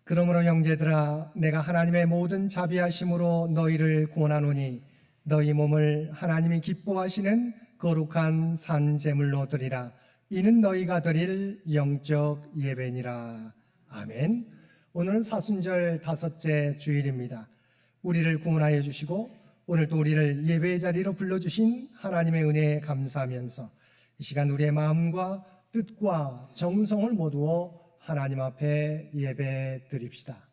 그러므로 형제들아, 내가 하나님의 모든 자비하심으로 너희를 권하노니 너희 몸을 하나님이 기뻐하시는 거룩한 산 제물로 드리라. 이는 너희가 드릴 영적 예배니라. 아멘. 오늘은 사순절 5째 주일입니다. 우리를 구원하여 주시고 오늘도 우리를 예배의 자리로 불러주신 하나님의 은혜에 감사하면서 이 시간 우리의 마음과 뜻과 정성을 모두어 하나님 앞에 예배 드립시다.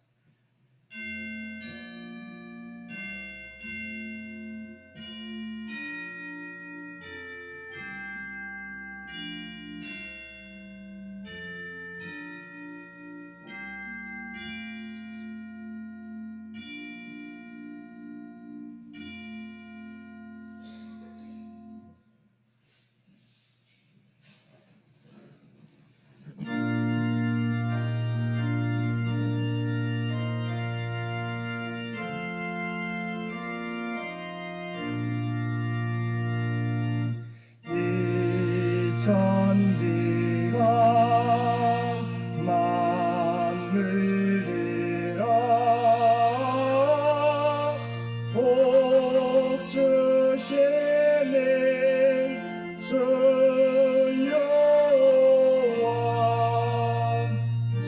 천지가 만물들아 복 주시는 주 여호와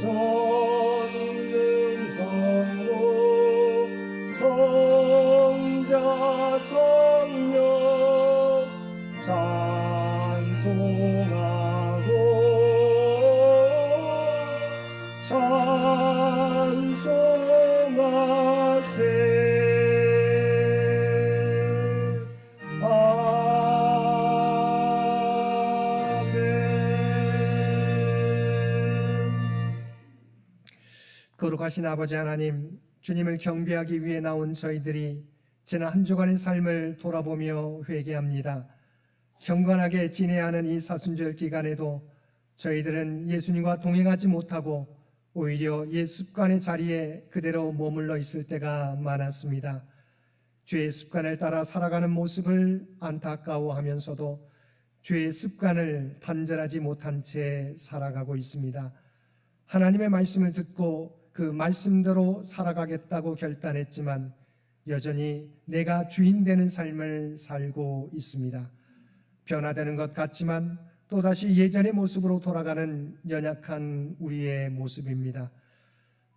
전능성부 성자 성령 찬송하고 찬송하세. 거룩하신 아버지 하나님, 주님을 경배하기 위해 나온 저희들이 지난 한 주간의 삶을 돌아보며 회개합니다. 경건하게 지내야 하는 이 사순절 기간에도 저희들은 예수님과 동행하지 못하고 오히려 옛 습관의 자리에 그대로 머물러 있을 때가 많았습니다. 죄의 습관을 따라 살아가는 모습을 안타까워하면서도 죄의 습관을 단절하지 못한 채 살아가고 있습니다. 하나님의 말씀을 듣고 그 말씀대로 살아가겠다고 결단했지만 여전히 내가 주인 되는 삶을 살고 있습니다. 변화되는 것 같지만 또다시 예전의 모습으로 돌아가는 연약한 우리의 모습입니다.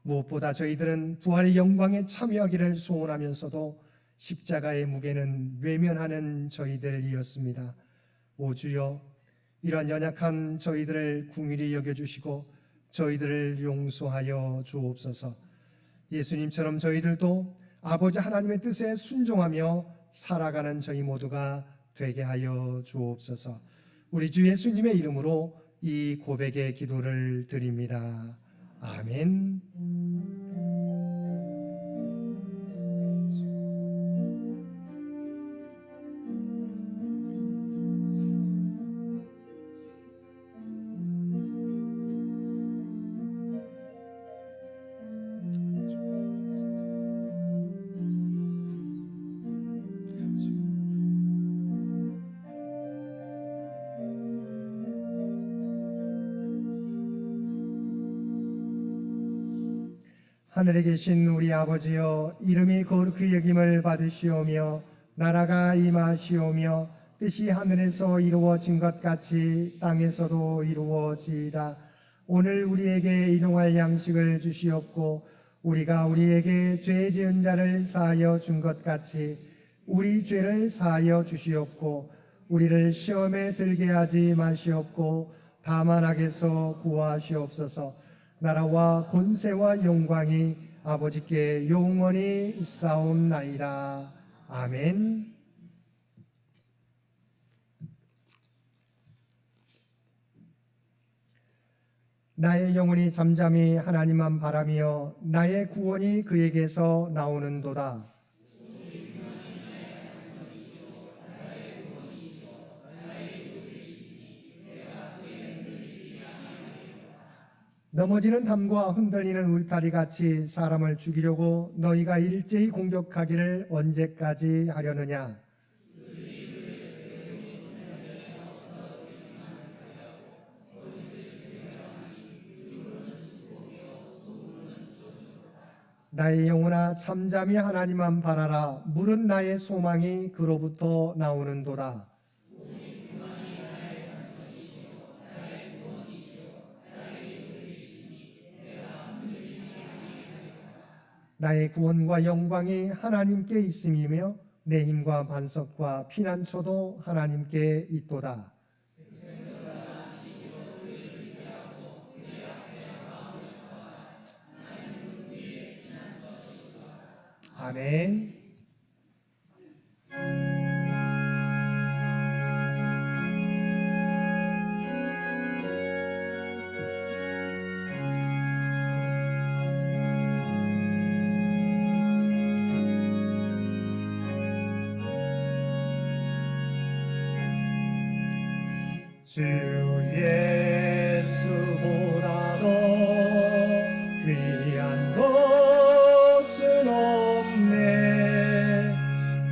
무엇보다 저희들은 부활의 영광에 참여하기를 소원하면서도 십자가의 무게는 외면하는 저희들이었습니다. 오 주여, 이런 연약한 저희들을 긍휼히 여겨주시고 저희들을 용서하여 주옵소서. 예수님처럼 저희들도 아버지 하나님의 뜻에 순종하며 살아가는 저희 모두가 되게 하여 주옵소서. 우리 주 예수님의 이름으로 이 고백의 기도를 드립니다. 아멘. 하늘에 계신 우리 아버지여, 이름이 거룩히 여김을 받으시오며 나라가 임하시오며 뜻이 하늘에서 이루어진 것 같이 땅에서도 이루어지이다. 오늘 우리에게 일용할 양식을 주시옵고 우리가 우리에게 죄 지은 자를 사하여 준 것 같이 우리 죄를 사하여 주시옵고 우리를 시험에 들게 하지 마시옵고 다만 악에서 구하시옵소서. 나라와 권세와 영광이 아버지께 영원히 있사옵나이다. 아멘. 나의 영혼이 잠잠히 하나님만 바라며 나의 구원이 그에게서 나오는도다. 넘어지는 담과 흔들리는 울타리같이 사람을 죽이려고 너희가 일제히 공격하기를 언제까지 하려느냐. 나의 영혼아 잠잠히 하나님만 바라라. 물은 나의 소망이 그로부터 나오는도다. 나의 구원과 영광이 하나님께 있음이며 내 힘과 반석과 피난처도 하나님께 있도다. 아멘. 주 예수보다 더 귀한 것은 없네.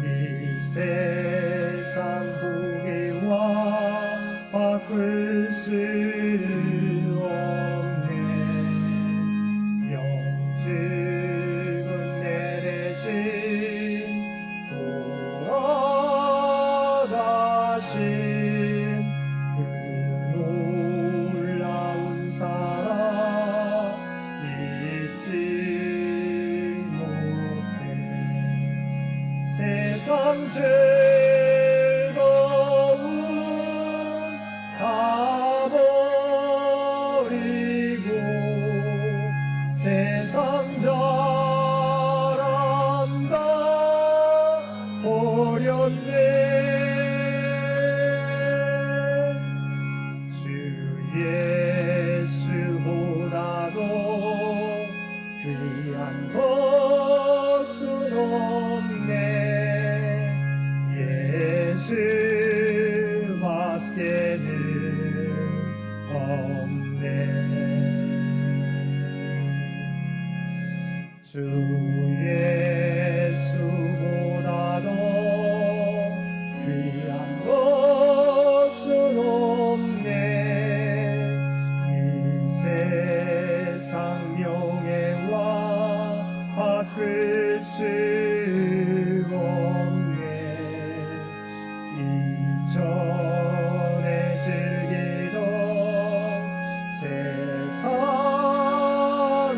이 세상 부귀와 바꿀 수 없네. 영죽은 내 대신 돌아가신 세상 즐거움 다 버리고 세상 자랑 다 버렸네. 주 예수보다도 귀한 것은 없네. 예수밖에는 없네. 주 예수보다도 귀한 것은 없네. 이 세상 명예와 바꿀 수 전에 즐기던 세상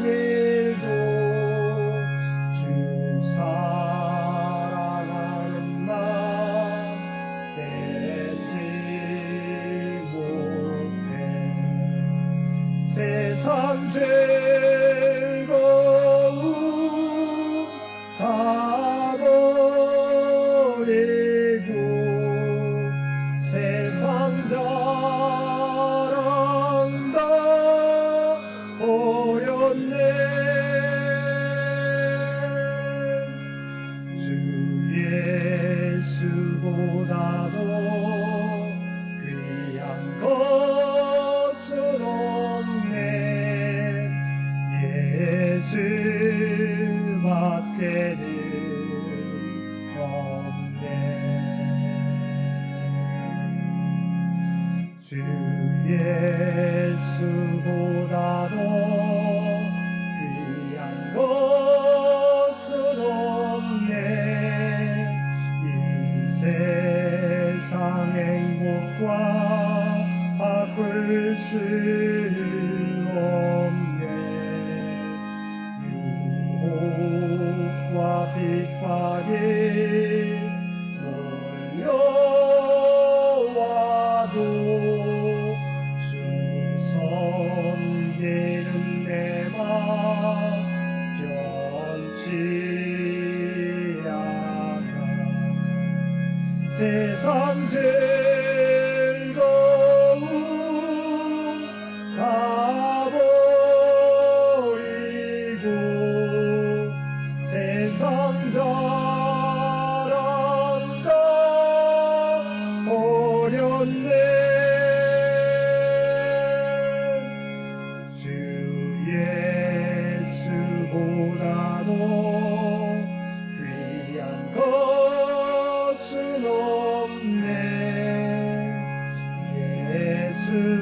일도 주 사랑하는 나 빼지 못해. 세상 즐거움 다 버리고 세상 자랑 다 버렸네. 주 예수보다도 귀한 것은 없네. 예수밖에는 없네. 주 예수보다도 귀한 것은 없네. 이 세상 행복과 바꿀 수 없네. 유혹과 핍박이 몰려와도 주 섬기는 내 맘 변치 않아. 세상 즐거움 다 버리고 세상 자랑 다 버렸네. 주 예수보다도 귀한 것은 없네. 예수밖에는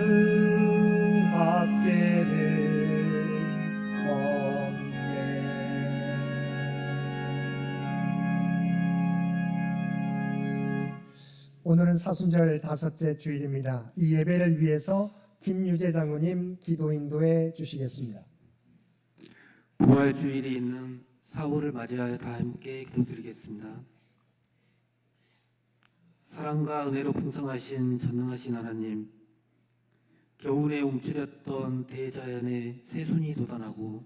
없네. 오늘은 사순절 5째 주일입니다. 이 예배를 위해서 김유재 장로님 기도 인도해 주시겠습니다. 부활주일이 있는 4월을 맞이하여 다 함께 기도드리겠습니다. 사랑과 은혜로 풍성하신 전능하신 하나님, 겨울에 움츠렸던 대자연에 새순이 돋아나고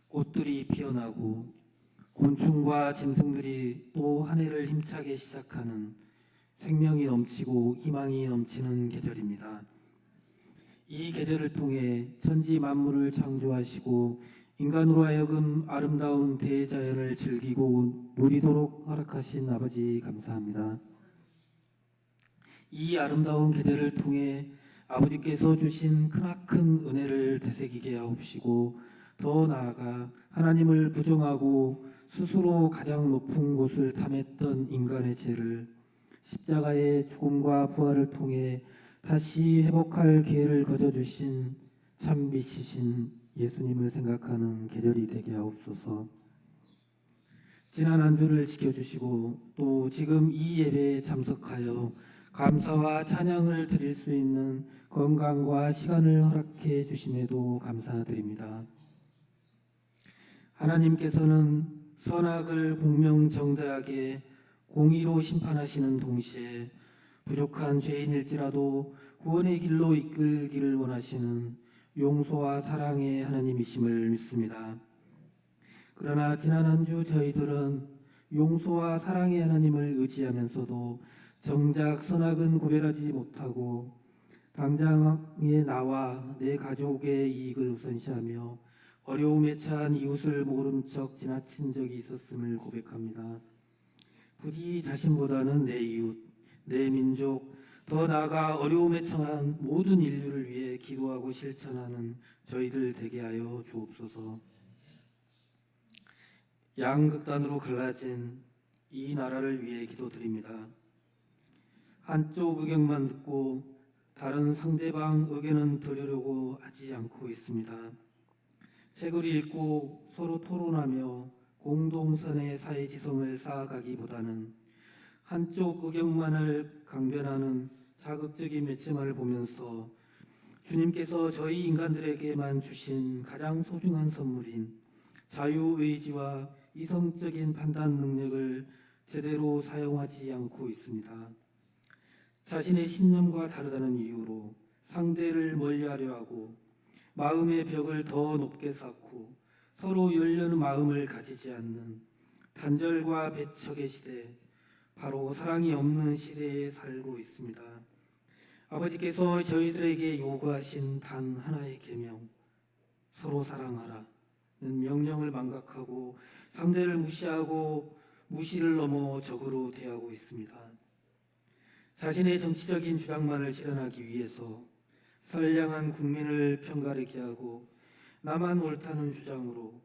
꽃들이 피어나고 곤충과 짐승들이 또 한 해를 힘차게 시작하는 생명이 넘치고 희망이 넘치는 계절입니다. 이 계절을 통해 천지 만물을 창조하시고 인간으로 하여금 아름다운 대자연을 즐기고 누리도록 허락하신 아버지 감사합니다. 이 아름다운 계절을 통해 아버지께서 주신 크나큰 은혜를 되새기게 하옵시고 더 나아가 하나님을 부정하고 스스로 가장 높은 곳을 탐했던 인간의 죄를 십자가의 죽음과 부활을 통해 다시 회복할 기회를 거저주신 참 빛이신 예수님을 생각하는 계절이 되게 하옵소서. 지난 한 주를 지켜주시고 또 지금 이 예배에 참석하여 감사와 찬양을 드릴 수 있는 건강과 시간을 허락해 주심에도 감사드립니다. 하나님께서는 선악을 공명정대하게 공의로 심판하시는 동시에 부족한 죄인일지라도 구원의 길로 이끌기를 원하시는 용서와 사랑의 하나님이심을 믿습니다. 그러나 지난 한 주 저희들은 용서와 사랑의 하나님을 의지하면서도 정작 선악은 구별하지 못하고 당장의 나와 내 가족의 이익을 우선시하며 어려움에 처한 이웃을 모른 척 지나친 적이 있었음을 고백합니다. 부디 자신보다는 내 이웃, 내 민족, 더 나아가 어려움에 처한 모든 인류를 위해 기도하고 실천하는 저희들 되게 하여 주옵소서. 양극단으로 갈라진 이 나라를 위해 기도드립니다. 한쪽 의견만 듣고 다른 상대방 의견은 들으려고 하지 않고 있습니다. 책을 읽고 서로 토론하며 공동선의 사회지성을 쌓아가기보다는 한쪽 의견만을 강변하는 자극적인 매체만을 보면서 주님께서 저희 인간들에게만 주신 가장 소중한 선물인 자유의지와 이성적인 판단 능력을 제대로 사용하지 않고 있습니다. 자신의 신념과 다르다는 이유로 상대를 멀리하려 하고 마음의 벽을 더 높게 쌓고 서로 열려는 마음을 가지지 않는 단절과 배척의 시대, 바로 사랑이 없는 시대에 살고 있습니다. 아버지께서 저희들에게 요구하신 단 하나의 계명, 서로 사랑하라는 명령을 망각하고 상대를 무시하고 무시를 넘어 적으로 대하고 있습니다. 자신의 정치적인 주장만을 실현하기 위해서 선량한 국민을 편가르게 하고 나만 옳다는 주장으로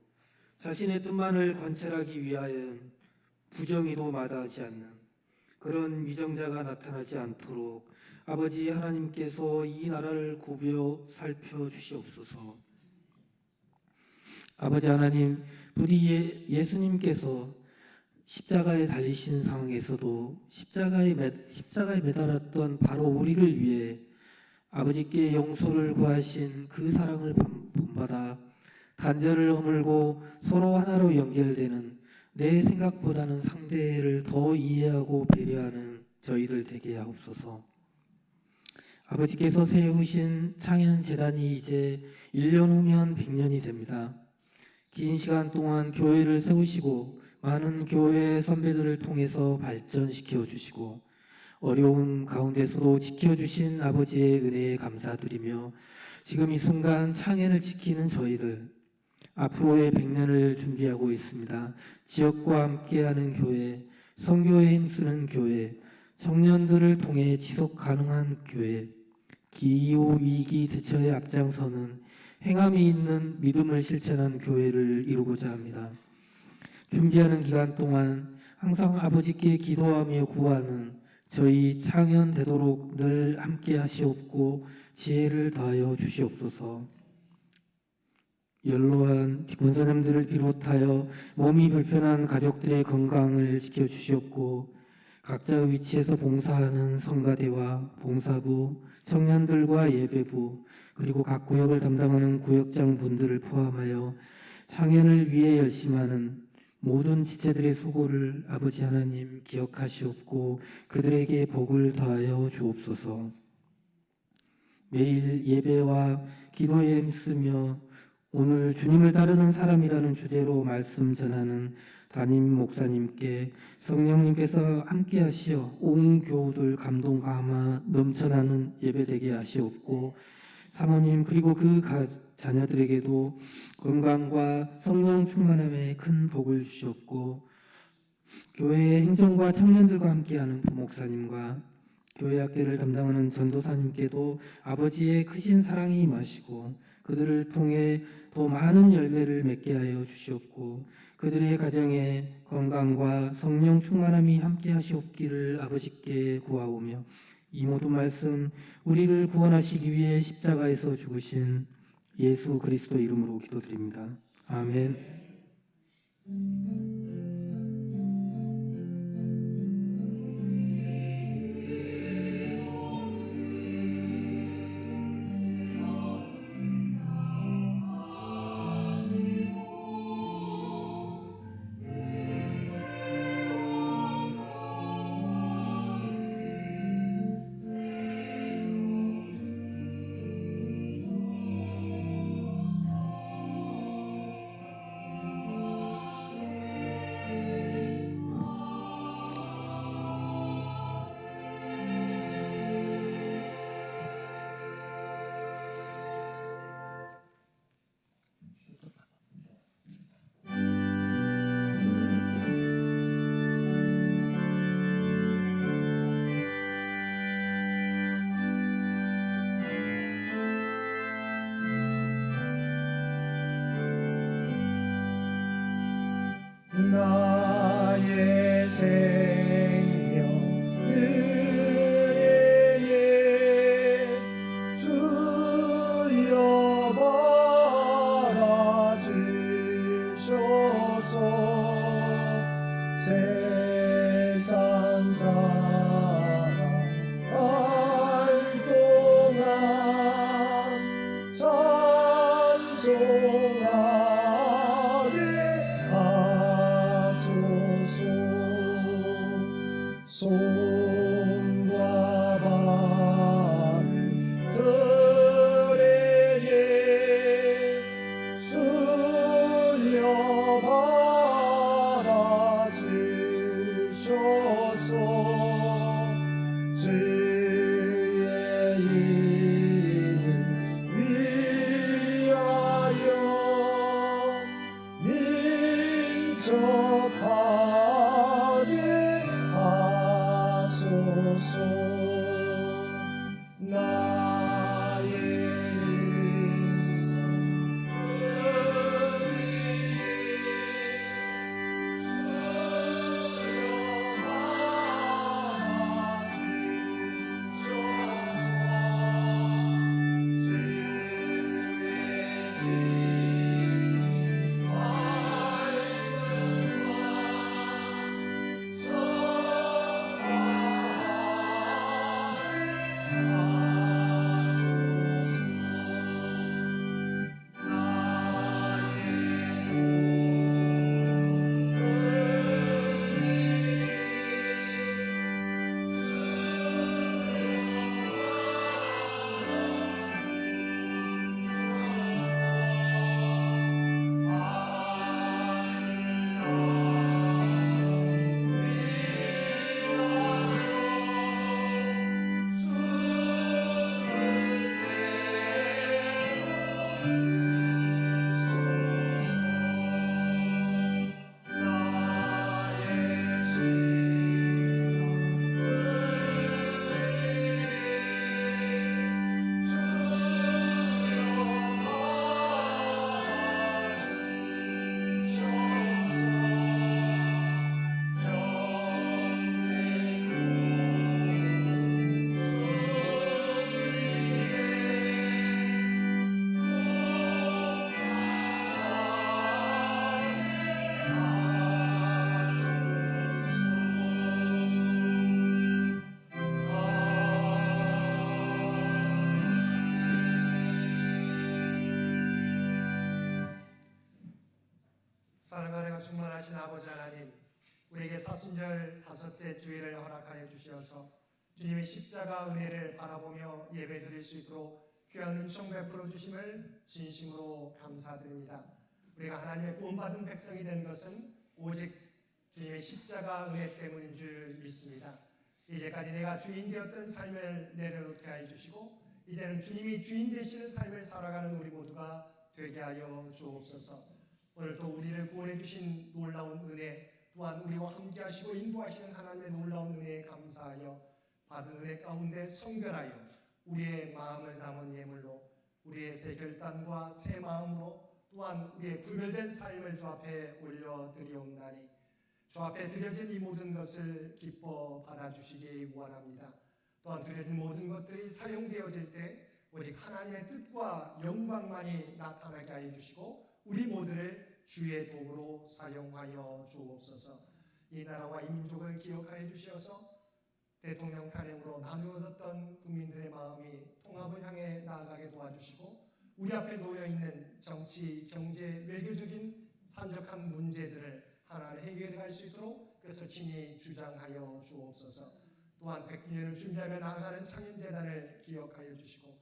자신의 뜻만을 관철하기 위하여 부정의도 마다하지 않는 그런 위정자가 나타나지 않도록 아버지 하나님께서 이 나라를 굽여 살펴주시옵소서. 아버지 하나님, 부디 예수님께서 십자가에 달리신 상황에서도 십자가에 매달았던 바로 우리를 위해 아버지께 용서를 구하신 그 사랑을 본받아 단절을 허물고 서로 하나로 연결되는 내 생각보다는 상대를 더 이해하고 배려하는 저희들 되게 하옵소서. 아버지께서 세우신 창현재단이 이제 1년 후면 100년이 됩니다. 긴 시간 동안 교회를 세우시고 많은 교회 선배들을 통해서 발전시켜 주시고 어려운 가운데서도 지켜주신 아버지의 은혜에 감사드리며 지금 이 순간 창현을 지키는 저희들 앞으로의 100년을 준비하고 있습니다. 지역과 함께하는 교회, 선교에 힘쓰는 교회, 청년들을 통해 지속 가능한 교회, 기후 위기 대처에 앞장서는 행함이 있는 믿음을 실천한 교회를 이루고자 합니다. 준비하는 기간 동안 항상 아버지께 기도하며 구하는 저희 창현 되도록 늘 함께 하시옵고 지혜를 더하여 주시옵소서. 연로한 권사님들을 비롯하여 몸이 불편한 가족들의 건강을 지켜주시옵고 각자의 위치에서 봉사하는 성가대와 봉사부, 청년들과 예배부, 그리고 각 구역을 담당하는 구역장 분들을 포함하여 창현을 위해 열심하는 모든 지체들의 수고를 아버지 하나님 기억하시옵고 그들에게 복을 더하여 주옵소서. 매일 예배와 기도에 힘쓰며 오늘 주님을 따르는 사람이라는 주제로 말씀 전하는 담임 목사님께 성령님께서 함께 하시어 온 교우들 감동 감화 넘쳐나는 예배되게 하시옵고 사모님 그리고 그 자녀들에게도 건강과 성령 충만함에 큰 복을 주시옵고 교회의 행정과 청년들과 함께하는 부목사님과 교회 학계를 담당하는 전도사님께도 아버지의 크신 사랑이 임하시고 그들을 통해 더 많은 열매를 맺게 하여 주시옵고 그들의 가정에 건강과 성령 충만함이 함께 하시옵기를 아버지께 구하오며 이 모든 말씀 우리를 구원하시기 위해 십자가에서 죽으신 예수 그리스도 이름으로 기도드립니다. 아멘. 나의 생명 은혜에 주여 받아주셔서 세상 사랑 알 동안 찬송하게 하소서. 손과 발을 들에게 주여 받아주셔서 주의 이름 위하여 민첩하게 하소서. 나의 인생 충만하신 아버지 하나님, 우리에게 사순절 다섯째 주일을 허락하여 주시어서 주님의 십자가 은혜를 바라보며 예배드릴 수 있도록 귀한 은총 베풀어 주심을 진심으로 감사드립니다. 우리가 하나님의 구원받은 백성이 된 것은 오직 주님의 십자가 은혜 때문인 줄 믿습니다. 이제까지 내가 주인 되었던 삶을 내려놓게 하여 주시고 이제는 주님이 주인 되시는 삶을 살아가는 우리 모두가 되게 하여 주옵소서. 오늘도 우리를 구원해 주신 놀라운 은혜, 또한 우리와 함께 하시고 인도하시는 하나님의 놀라운 은혜에 감사하여 받은 은혜 가운데 성결하여 우리의 마음을 담은 예물로 우리의 새 결단과 새 마음으로 또한 우리의 구별된 삶을 주 앞에 올려드리옵나니 주 앞에 드려진 이 모든 것을 기뻐 받아주시기 원합니다. 또한 드려진 모든 것들이 사용되어질 때 오직 하나님의 뜻과 영광만이 나타나게 하여 주시고 우리 모두를 주의 도구로 사용하여 주옵소서. 이 나라와 이 민족을 기억하여 주시어서 대통령 탄핵으로 나누어졌던 국민들의 마음이 통합을 향해 나아가게 도와주시고 우리 앞에 놓여있는 정치, 경제, 외교적인 산적한 문제들을 하나하나 해결해 갈 수 있도록 그것을 친히 주장하여 주옵소서. 또한 100주년을 준비하며 나아가는 창현재단을 기억하여 주시고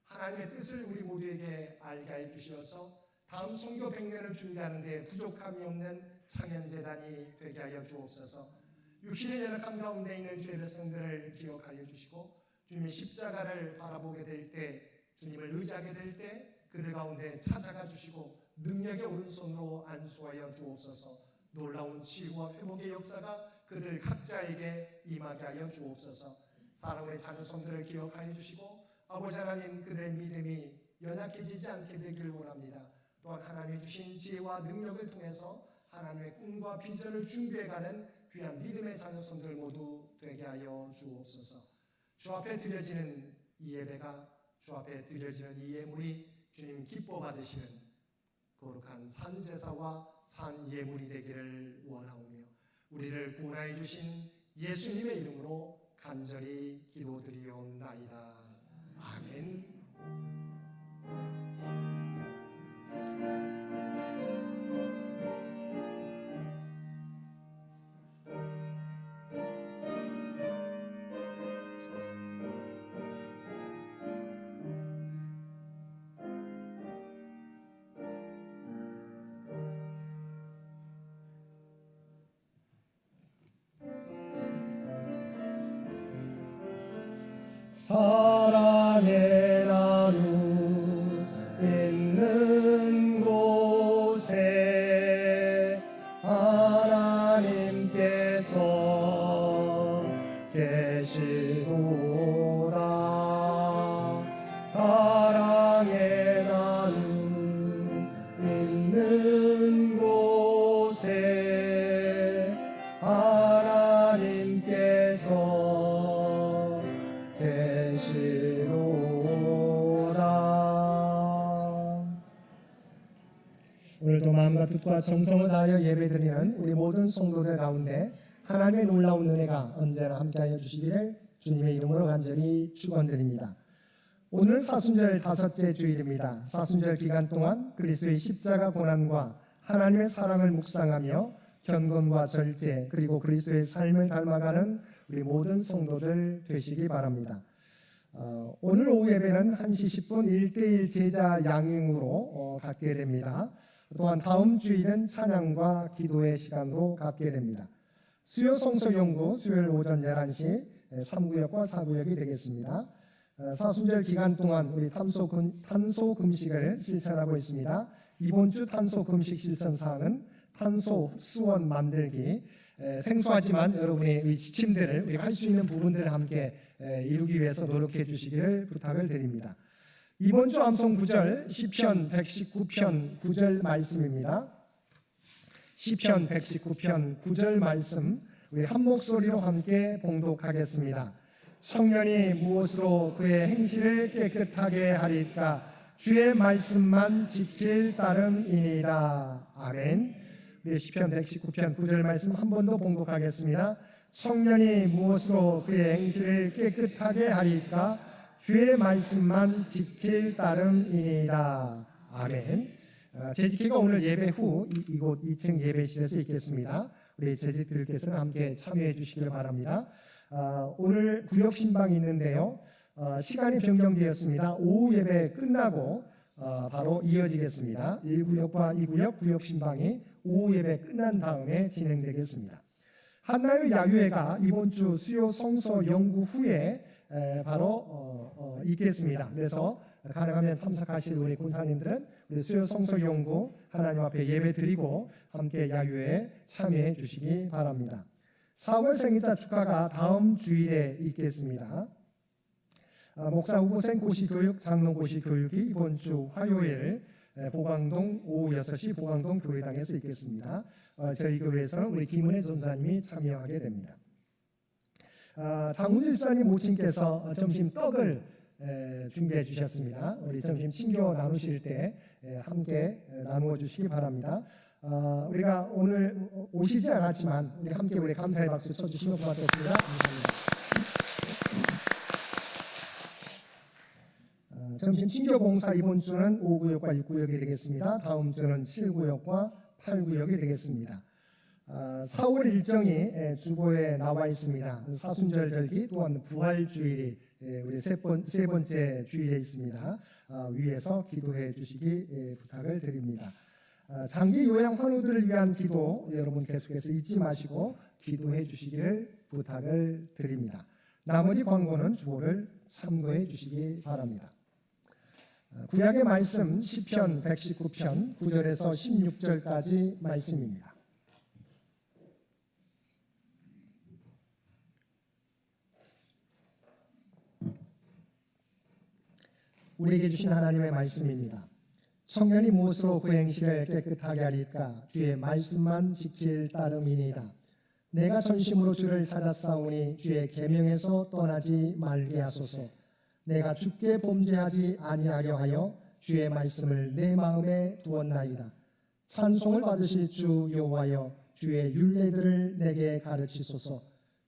하나님의 뜻을 우리 모두에게 알게 하여 주시어서 다음 선교 100년을 준비하는 데 부족함이 없는 창현재단이 되게 하여 주옵소서. 육신의 연약함 가운데 있는 주의 백성들을 기억하여 주시고 주님의 십자가를 바라보게 될 때 주님을 의지하게 될 때 그들 가운데 찾아가 주시고 능력의 오른손으로 안수하여 주옵소서. 놀라운 치유와 회복의 역사가 그들 각자에게 임하게 하여 주옵소서. 사랑의 자녀손들을 기억하여 주시고 아버지 하나님 그들의 믿음이 연약해지지 않게 되길 원합니다. 또한 하나님이 주신 지혜와 능력을 통해서 하나님의 꿈과 비전을 준비해가는 귀한 믿음의 자녀손들 모두 되게 하여 주옵소서. 주 앞에 드려지는 이 예배가 주 앞에 드려지는 이 예물이 주님 기뻐 받으시는 거룩한 산제사와 산예물이 되기를 원하오며 우리를 구원하여 주신 예수님의 이름으로 간절히 기도드리옵나이다. 아멘. 사랑의 나루 있는 곳에 하나님께서 계시도다. 사랑의 나루 있는 곳에 하나님께서 오늘도 마음과 뜻과 정성을 다하여 예배드리는 우리 모든 성도들 가운데 하나님의 놀라운 은혜가 언제나 함께하여 주시기를 주님의 이름으로 간절히 축원드립니다. 오늘은 사순절 다섯째 주일입니다. 사순절 기간 동안 그리스도의 십자가 고난과 하나님의 사랑을 묵상하며 경건과 절제 그리고 그리스도의 삶을 닮아가는 우리 모든 성도들 되시기 바랍니다. 오늘 오후 예배는 1시 10분 1:1 제자 양육으로 갖게 됩니다. 또한 다음 주일은 찬양과 기도의 시간으로 갖게 됩니다. 수요 성서 연구 수요일 오전 11시 3구역과 4구역이 되겠습니다. 사순절 기간 동안 우리 탄소 금식을 실천하고 있습니다. 이번 주 탄소 금식 실천 사항은 탄소 흡수원 만들기. 생소하지만 여러분의 지침들을 우리가 할 수 있는 부분들을 함께 이루기 위해서 노력해 주시기를 부탁을 드립니다. 이번 주 암송 구절 시편 119편 9절 말씀입니다. 시편 119편 9절 말씀 우리 한 목소리로 함께 봉독하겠습니다. 청년이 무엇으로 그의 행실을 깨끗하게 하리까? 주의 말씀만 지킬 따름이니이다. 아멘. 우리 시편 119편 9절 말씀 한 번 더 봉독하겠습니다. 청년이 무엇으로 그의 행실을 깨끗하게 하리까? 주의 말씀만 지킬 따름이니이다. 아멘. 재직회가 오늘 예배 후 이곳 2층 예배실에서 있겠습니다. 우리 재직들께서는 함께 참여해 주시길 바랍니다. 오늘 구역 신방이 있는데요. 시간이 변경되었습니다. 오후 예배 끝나고 바로 이어지겠습니다. 1구역과 2구역 구역 신방이 오후 예배 끝난 다음에 진행되겠습니다. 한나요 야유회가 이번 주 수요 성서 연구 후에 바로 있겠습니다. 그래서 가능하면 참석하실 우리 군사님들은 우리 수요 성서 연구 하나님 앞에 예배 드리고 함께 야유회에 참여해 주시기 바랍니다. 4월 생일자 축하가 다음 주일에 있겠습니다. 목사 후보생 고시교육, 장로 고시교육이 이번 주 화요일 보광동 오후 6시 보광동 교회당에서 있겠습니다. 저희 교회에서는 우리 김은혜 전사님이 참여하게 됩니다. 장문주 집사님 모친께서 점심 떡을 준비해 주셨습니다. 우리 점심 친교 나누실 때 함께 나누어 주시기 바랍니다. 우리가 오늘 오시지 않았지만 우리 함께 우리 감사의 박수 쳐주시면 고맙겠습니다. 감사합니다. 점심 친교 봉사 이번 주는 5구역과 6구역이 되겠습니다. 다음 주는 7구역과 8구역이 되겠습니다. 4월 일정이 주보에 나와 있습니다. 사순절 절기 또한 부활주일이 우리 세 번째 주일에 있습니다. 위에서 기도해 주시기 부탁을 드립니다. 장기 요양 환우들을 위한 기도 여러분 계속해서 잊지 마시고 기도해 주시기를 부탁을 드립니다. 나머지 광고는 주보를 참고해 주시기 바랍니다. 구약의 말씀 시편 119편 9절에서 16절까지 말씀입니다. 우리에게 주신 하나님의 말씀입니다. 청년이 무엇으로 그 행실을 깨끗하게 하리까? 주의 말씀만 지킬 따름이니이다. 내가 전심으로 주를 찾았사오니 주의 계명에서 떠나지 말게 하소서. 내가 주께 범죄하지 아니하려 하여 주의 말씀을 내 마음에 두었나이다. 찬송을 받으실 주 여호와여, 주의 율례들을 내게 가르치소서.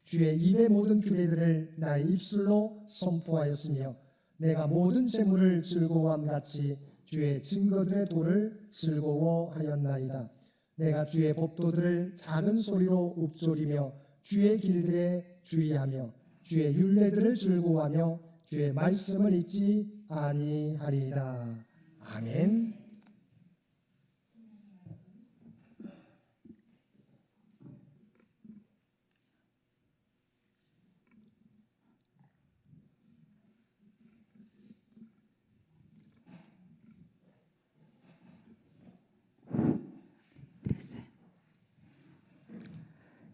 주의 입의 모든 규례들을 나의 입술로 선포하였으며 내가 모든 재물을 즐거워함 같이 주의 증거들의 도를 즐거워하였나이다. 내가 주의 법도들을 작은 소리로 읊조리며 주의 길들에 주의하며 주의 율례들을 즐거워하며 주의 말씀을 잊지 아니하리이다. 아멘.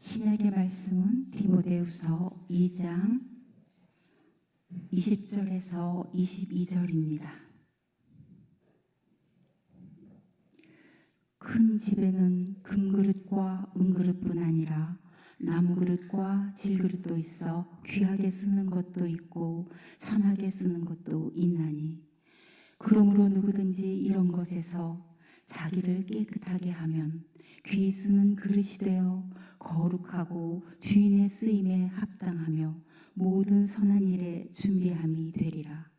신약의 말씀은 디모데후서 2장 20절에서 22절입니다. 큰 집에는 금그릇과 은그릇뿐 아니라 나무그릇과 질그릇도 있어 귀하게 쓰는 것도 있고 천하게 쓰는 것도 있나니 그러므로 누구든지 이런 것에서 자기를 깨끗하게 하면 귀히 쓰는 그릇이 되어 거룩하고 주인의 쓰임에 합당하며 모든 선한 일에 준비함이 되리라.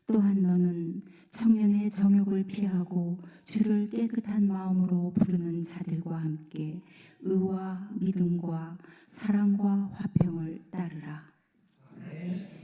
또한 너는 청년의 정욕을 피하고 주를 깨끗한 마음으로 부르는 자들과 함께 의와 믿음과 사랑과 화평을 따르라. 아멘.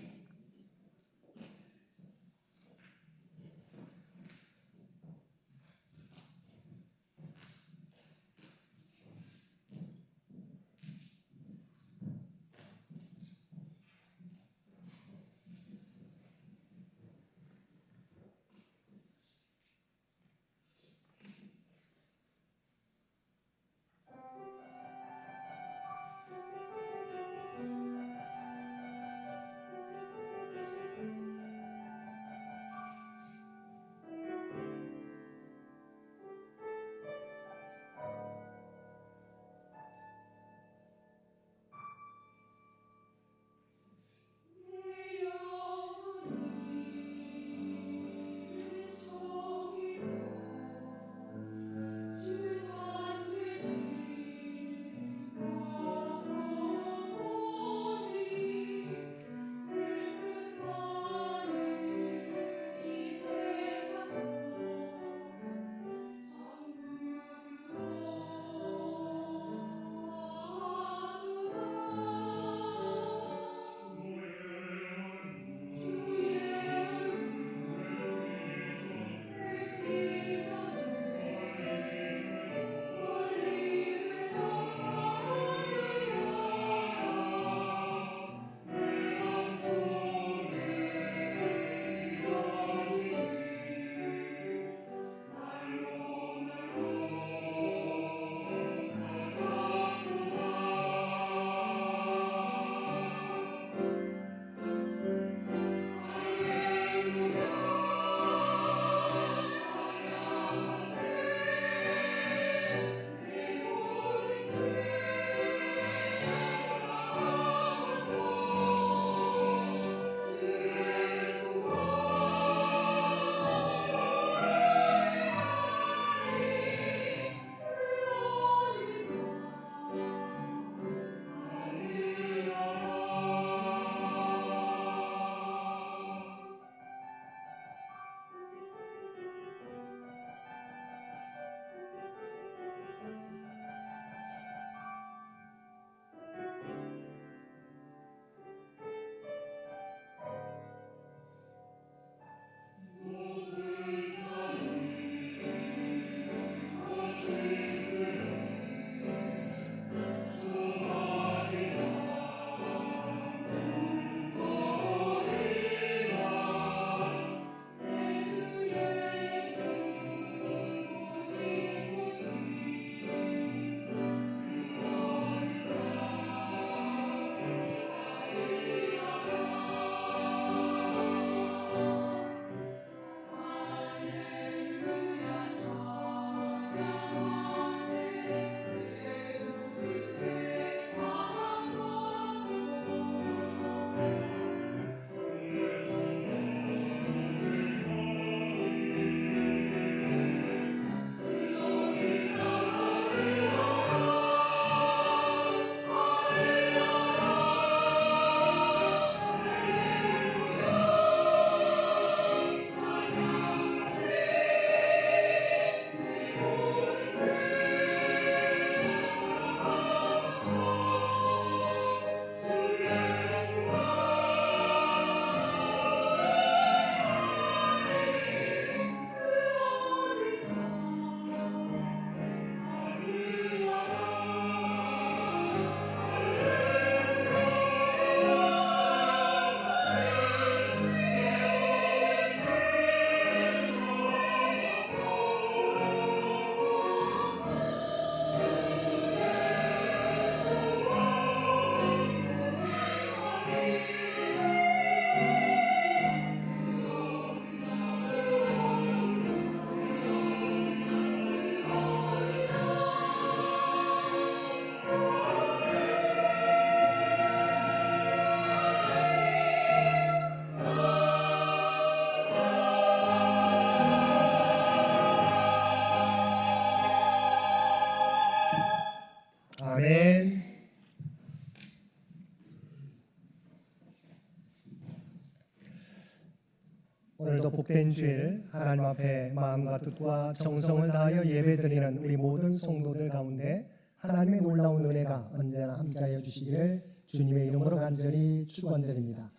오늘도 복된 주일 하나님 앞에 마음과 뜻과 정성을 다하여 예배드리는 우리 모든 성도들 가운데 하나님의 놀라운 은혜가 언제나 함께하여 주시기를 주님의 이름으로 간절히 축원드립니다.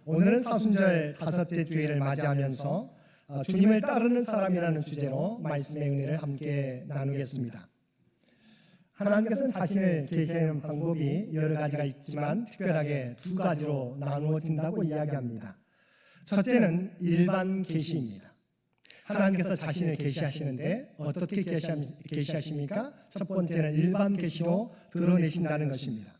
오늘은 사순절 다섯째 주일을 맞이하면서 주님을 따르는 사람이라는 주제로 말씀의 은혜를 함께 나누겠습니다. 하나님께서는 자신을 계시하는 방법이 여러 가지가 있지만 특별하게 두 가지로 나누어진다고 이야기합니다. 첫째는 일반 계시입니다. 하나님께서 자신을 계시하시는데 어떻게 계시하십니까? 첫 번째는 일반 계시로 드러내신다는 것입니다.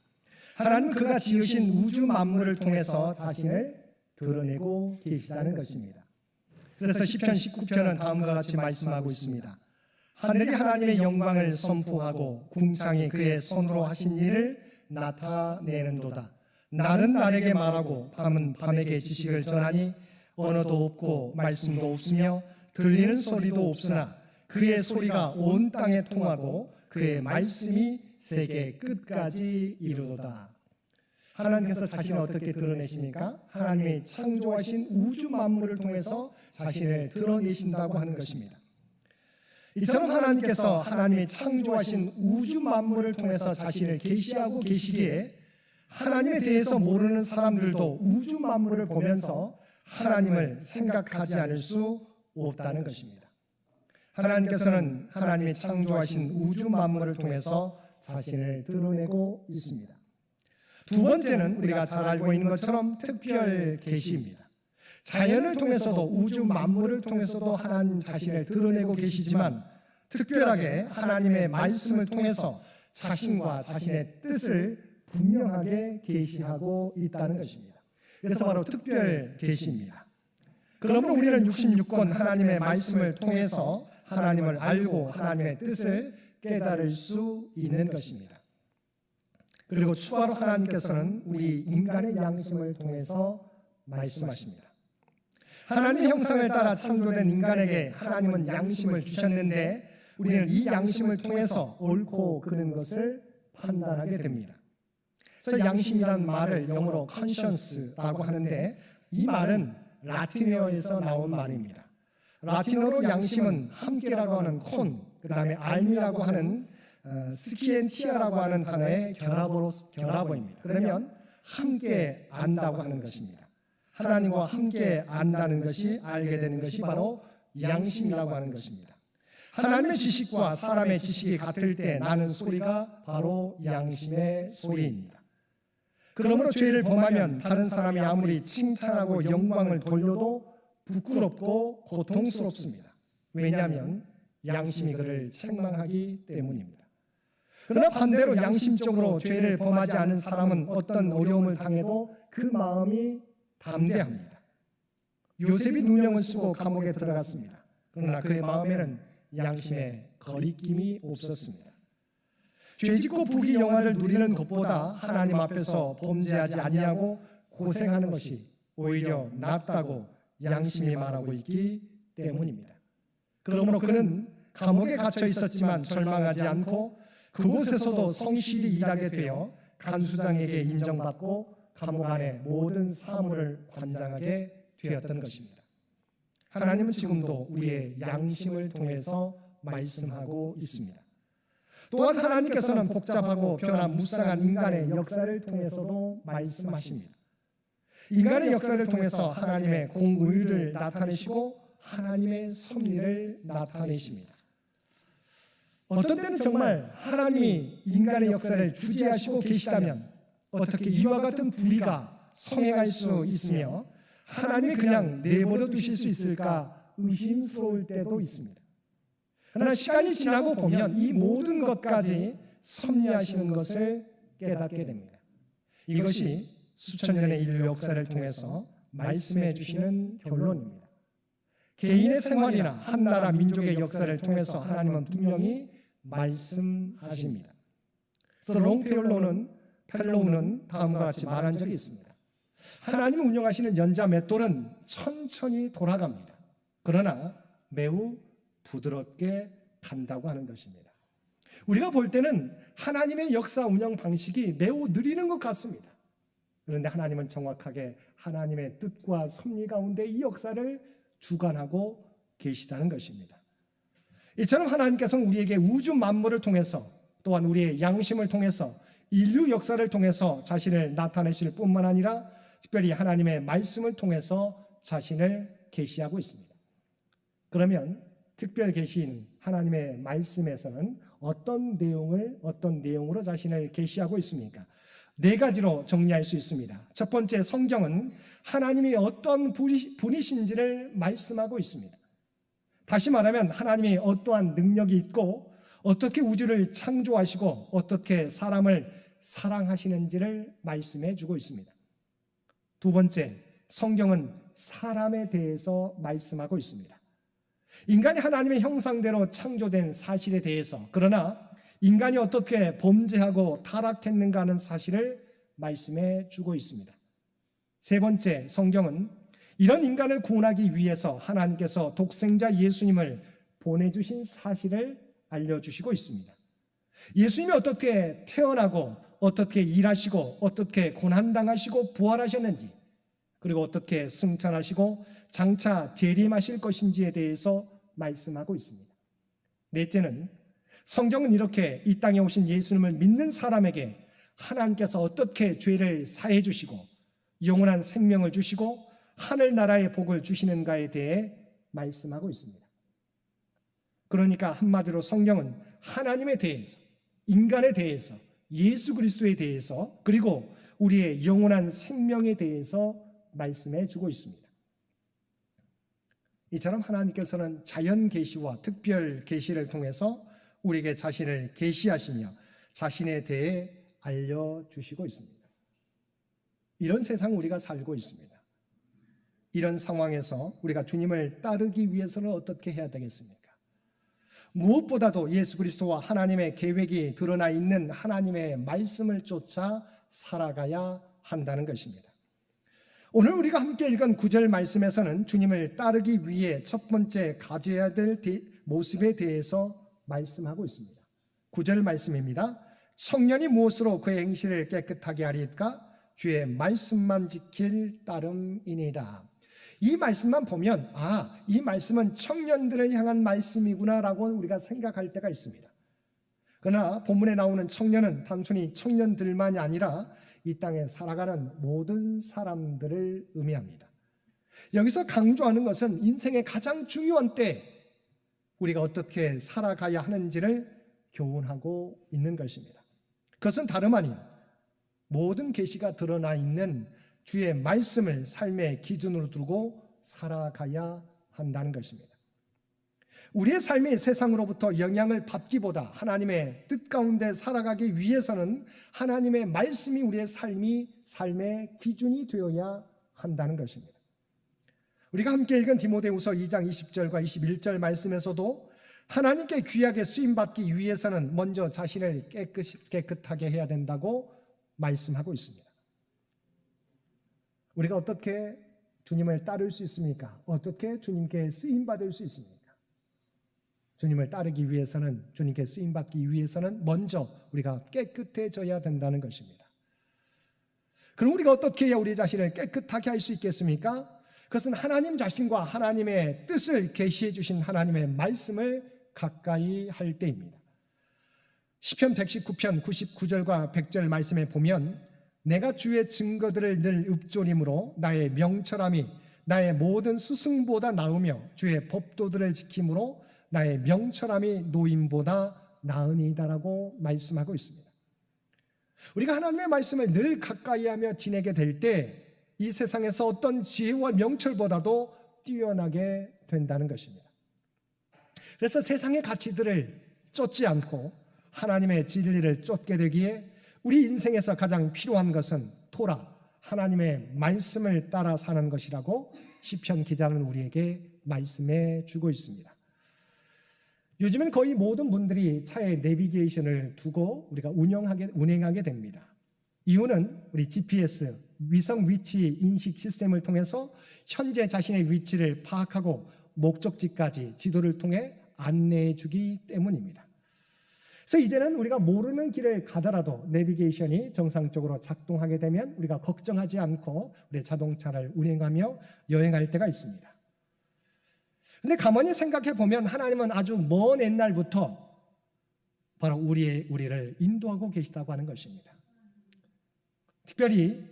하나님은 그가 지으신 우주 만물을 통해서 자신을 드러내고 계시다는 것입니다. 그래서 시편 19편은 다음과 같이 말씀하고 있습니다. 하늘이 하나님의 영광을 선포하고 궁창이 그의 손으로 하신 일을 나타내는도다. 날은 날에게 말하고 밤은 밤에게 지식을 전하니 언어도 없고 말씀도 없으며 들리는 소리도 없으나 그의 소리가 온 땅에 통하고 그의 말씀이 세계 끝까지 이르도다. 하나님께서 자신을 어떻게 드러내십니까? 하나님이 창조하신 우주 만물을 통해서 자신을 드러내신다고 하는 것입니다. 이처럼 하나님께서 하나님이 창조하신 우주 만물을 통해서 자신을 계시하고 계시기에 하나님에 대해서 모르는 사람들도 우주 만물을 보면서 하나님을 생각하지 않을 수 없다는 것입니다. 하나님께서는 하나님이 창조하신 우주 만물을 통해서 자신을 드러내고 있습니다. 두 번째는 우리가 잘 알고 있는 것처럼 특별 계시입니다. 자연을 통해서도 우주 만물을 통해서도 하나님 자신을 드러내고 계시지만 특별하게 하나님의 말씀을 통해서 자신과 자신의 뜻을 분명하게 계시하고 있다는 것입니다. 그래서 바로 특별 계시입니다. 그러므로 우리는 66권 하나님의 말씀을 통해서 하나님을 알고 하나님의 뜻을 깨달을 수 있는 것입니다. 그리고 추가로 하나님께서는 우리 인간의 양심을 통해서 말씀하십니다. 하나님의 형상을 따라 창조된 인간에게 하나님은 양심을 주셨는데 우리는 이 양심을 통해서 옳고 그른 것을 판단하게 됩니다. 그래서 양심이란 말을 영어로 conscience라고 하는데 이 말은 라틴어에서 나온 말입니다. 라틴어로 양심은 함께라고 하는 콘, 그 다음에 알미라고 하는 스키엔티아라고 하는 단어의 결합어입니다. 그러면 함께 안다고 하는 것입니다. 하나님과 함께 안다는 것이 알게 되는 것이 바로 양심이라고 하는 것입니다. 하나님의 지식과 사람의 지식이 같을 때 나는 소리가 바로 양심의 소리입니다. 그러므로 죄를 범하면 다른 사람이 아무리 칭찬하고 영광을 돌려도 부끄럽고 고통스럽습니다. 왜냐하면 양심이 그를 책망하기 때문입니다. 그러나 반대로 양심적으로 죄를 범하지 않은 사람은 어떤 어려움을 당해도 그 마음이 담대합니다. 요셉이 누명을 쓰고 감옥에 들어갔습니다. 그러나 그의 마음에는 양심의 거리낌이 없었습니다. 죄짓고 부귀 영화를 누리는 것보다 하나님 앞에서 범죄하지 아니하고 고생하는 것이 오히려 낫다고 양심이 말하고 있기 때문입니다. 그러므로 그는 감옥에 갇혀 있었지만 절망하지 않고 그곳에서도 성실히 일하게 되어 간수장에게 인정받고 감옥 안에 모든 사물을 관장하게 되었던 것입니다. 하나님은 지금도 우리의 양심을 통해서 말씀하고 있습니다. 또한 하나님께서는 복잡하고 변화무쌍한 인간의 역사를 통해서도 말씀하십니다. 인간의 역사를 통해서 하나님의 공의를 나타내시고 하나님의 섭리를 나타내십니다. 어떤 때는 정말 하나님이 인간의 역사를 주재하시고 계시다면 어떻게 이와 같은 불의가 성행할 수 있으며 하나님이 그냥 내버려 두실 수 있을까 의심스러울 때도 있습니다. 그러나 시간이 지나고 보면 이 모든 것까지 섭리하시는 것을 깨닫게 됩니다. 이것이 수천 년의 인류 역사를 통해서 말씀해 주시는 결론입니다. 개인의 생활이나 한 나라 민족의 역사를 통해서 하나님은 분명히 말씀하십니다. 그래서 롱펠로우는 다음과 같이 말한 적이 있습니다. 하나님이 운영하시는 연자 맷돌은 천천히 돌아갑니다. 그러나 매우 부드럽게 간다고 하는 것입니다. 우리가 볼 때는 하나님의 역사 운영 방식이 매우 느리는 것 같습니다. 그런데 하나님은 정확하게 하나님의 뜻과 섭리 가운데 이 역사를 주관하고 계시다는 것입니다. 이처럼 하나님께서는 우리에게 우주 만물을 통해서 또한 우리의 양심을 통해서 인류 역사를 통해서 자신을 나타내실 뿐만 아니라 특별히 하나님의 말씀을 통해서 자신을 계시하고 있습니다. 그러면 특별 계시인 하나님의 말씀에서는 어떤 내용으로 자신을 계시하고 있습니까? 네 가지로 정리할 수 있습니다. 첫 번째, 성경은 하나님이 어떤 분이신지를 말씀하고 있습니다. 다시 말하면 하나님이 어떠한 능력이 있고 어떻게 우주를 창조하시고 어떻게 사람을 사랑하시는지를 말씀해 주고 있습니다. 두 번째, 성경은 사람에 대해서 말씀하고 있습니다. 인간이 하나님의 형상대로 창조된 사실에 대해서, 그러나 인간이 어떻게 범죄하고 타락했는가 하는 사실을 말씀해 주고 있습니다. 세 번째, 성경은 이런 인간을 구원하기 위해서 하나님께서 독생자 예수님을 보내주신 사실을 알려주시고 있습니다. 예수님이 어떻게 태어나고 어떻게 일하시고 어떻게 고난당하시고 부활하셨는지, 그리고 어떻게 승천하시고 장차 재림하실 것인지에 대해서 말씀하고 있습니다. 넷째는 성경은 이렇게 이 땅에 오신 예수님을 믿는 사람에게 하나님께서 어떻게 죄를 사해 주시고 영원한 생명을 주시고 하늘나라의 복을 주시는가에 대해 말씀하고 있습니다. 그러니까 한마디로 성경은 하나님에 대해서, 인간에 대해서, 예수 그리스도에 대해서, 그리고 우리의 영원한 생명에 대해서 말씀해 주고 있습니다. 이처럼 하나님께서는 자연 계시와 특별 계시를 통해서 우리에게 자신을 계시하시며 자신에 대해 알려주시고 있습니다. 이런 세상 우리가 살고 있습니다. 이런 상황에서 우리가 주님을 따르기 위해서는 어떻게 해야 되겠습니까? 무엇보다도 예수 그리스도와 하나님의 계획이 드러나 있는 하나님의 말씀을 쫓아 살아가야 한다는 것입니다. 오늘 우리가 함께 읽은 9절 말씀에서는 주님을 따르기 위해 첫 번째 가져야 될 모습에 대해서 말씀하고 있습니다. 9절 말씀입니다. 청년이 무엇으로 그의 행실을 깨끗하게 하리까? 주의 말씀만 지킬 따름이니이다. 이 말씀만 보면 이 말씀은 청년들을 향한 말씀이구나라고 우리가 생각할 때가 있습니다. 그러나 본문에 나오는 청년은 단순히 청년들만이 아니라 이 땅에 살아가는 모든 사람들을 의미합니다. 여기서 강조하는 것은 인생의 가장 중요한 때 우리가 어떻게 살아가야 하는지를 교훈하고 있는 것입니다. 그것은 다름 아닌 모든 계시가 드러나 있는 주의 말씀을 삶의 기준으로 두고 살아가야 한다는 것입니다. 우리의 삶이 세상으로부터 영향을 받기보다 하나님의 뜻 가운데 살아가기 위해서는 하나님의 말씀이 우리의 삶의 기준이 되어야 한다는 것입니다. 우리가 함께 읽은 디모데후서 2장 20절과 21절 말씀에서도 하나님께 귀하게 쓰임받기 위해서는 먼저 자신을 깨끗하게 해야 된다고 말씀하고 있습니다. 우리가 어떻게 주님을 따를 수 있습니까? 어떻게 주님께 쓰임받을 수 있습니까? 주님을 따르기 위해서는, 주님께 쓰임받기 위해서는 먼저 우리가 깨끗해져야 된다는 것입니다. 그럼 우리가 어떻게 해야 우리 자신을 깨끗하게 할 수 있겠습니까? 그것은 하나님 자신과 하나님의 뜻을 계시해 주신 하나님의 말씀을 가까이 할 때입니다. 시편 119편 99절과 100절 말씀에 보면 내가 주의 증거들을 늘 읊조림으로 나의 명철함이 나의 모든 스승보다 나으며 주의 법도들을 지킴으로 나의 명철함이 노임보다 나으니이다라고 말씀하고 있습니다. 우리가 하나님의 말씀을 늘 가까이 하며 지내게 될 때 이 세상에서 어떤 지혜와 명철보다도 뛰어나게 된다는 것입니다. 그래서 세상의 가치들을 쫓지 않고 하나님의 진리를 쫓게 되기에 우리 인생에서 가장 필요한 것은 토라, 하나님의 말씀을 따라 사는 것이라고 시편 기자는 우리에게 말씀해 주고 있습니다. 요즘은 거의 모든 분들이 차에 내비게이션을 두고 우리가 운행하게 됩니다. 이유는 우리 GPS, 위성 위치 인식 시스템을 통해서 현재 자신의 위치를 파악하고 목적지까지 지도를 통해 안내해 주기 때문입니다. 그래서 이제는 우리가 모르는 길을 가더라도 내비게이션이 정상적으로 작동하게 되면 우리가 걱정하지 않고 우리 자동차를 운행하며 여행할 때가 있습니다. 근데 가만히 생각해 보면 하나님은 아주 먼 옛날부터 바로 우리를 인도하고 계시다고 하는 것입니다. 특별히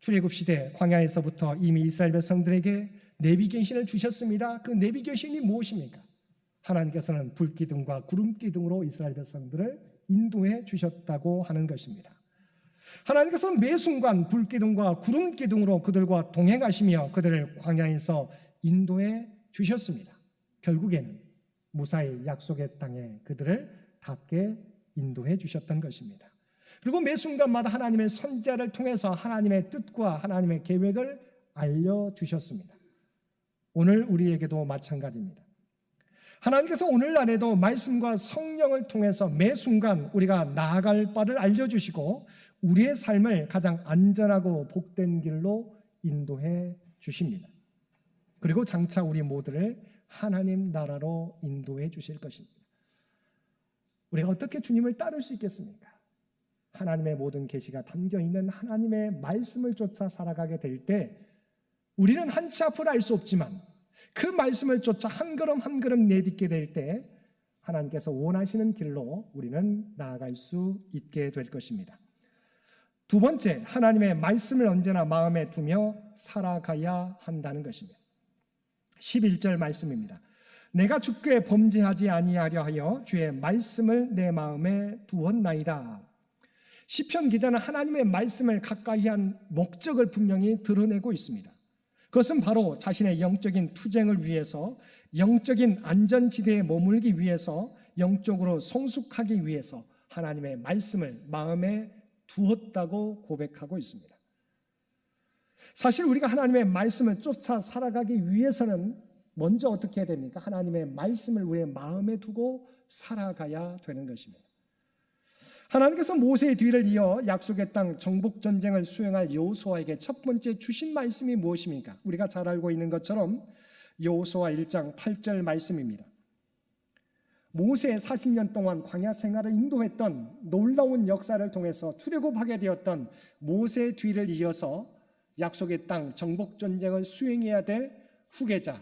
출애굽 시대 광야에서부터 이미 이스라엘 백성들에게 내비계신을 주셨습니다. 그 내비계신이 무엇입니까? 하나님께서는 불기둥과 구름기둥으로 이스라엘 백성들을 인도해 주셨다고 하는 것입니다. 하나님께서는 매 순간 불기둥과 구름기둥으로 그들과 동행하시며 그들을 광야에서 인도해 주셨습니다. 결국에는 무사히 약속의 땅에 그들을 닿게 인도해 주셨던 것입니다. 그리고 매 순간마다 하나님의 선지자를 통해서 하나님의 뜻과 하나님의 계획을 알려주셨습니다. 오늘 우리에게도 마찬가지입니다. 하나님께서 오늘날에도 말씀과 성령을 통해서 매 순간 우리가 나아갈 바를 알려주시고 우리의 삶을 가장 안전하고 복된 길로 인도해 주십니다. 그리고 장차 우리 모두를 하나님 나라로 인도해 주실 것입니다. 우리가 어떻게 주님을 따를 수 있겠습니까? 하나님의 모든 계시가 담겨 있는 하나님의 말씀을 쫓아 살아가게 될 때 우리는 한치 앞을 알 수 없지만 그 말씀을 쫓아 한 걸음 한 걸음 내딛게 될 때 하나님께서 원하시는 길로 우리는 나아갈 수 있게 될 것입니다. 두 번째, 하나님의 말씀을 언제나 마음에 두며 살아가야 한다는 것입니다. 11절 말씀입니다. 내가 주께 범죄하지 아니하려 하여 주의 말씀을 내 마음에 두었나이다. 시편 기자는 하나님의 말씀을 가까이 한 목적을 분명히 드러내고 있습니다. 그것은 바로 자신의 영적인 투쟁을 위해서, 영적인 안전지대에 머물기 위해서, 영적으로 성숙하기 위해서 하나님의 말씀을 마음에 두었다고 고백하고 있습니다. 사실 우리가 하나님의 말씀을 쫓아 살아가기 위해서는 먼저 어떻게 해야 됩니까? 하나님의 말씀을 우리의 마음에 두고 살아가야 되는 것입니다. 하나님께서 모세의 뒤를 이어 약속의 땅 정복 전쟁을 수행할 여호수아에게 첫 번째 주신 말씀이 무엇입니까? 우리가 잘 알고 있는 것처럼 여호수아 1장 8절 말씀입니다. 모세의 40년 동안 광야 생활을 인도했던 놀라운 역사를 통해서 출애굽하게 되었던 모세의 뒤를 이어서 약속의 땅 정복 전쟁을 수행해야 될 후계자,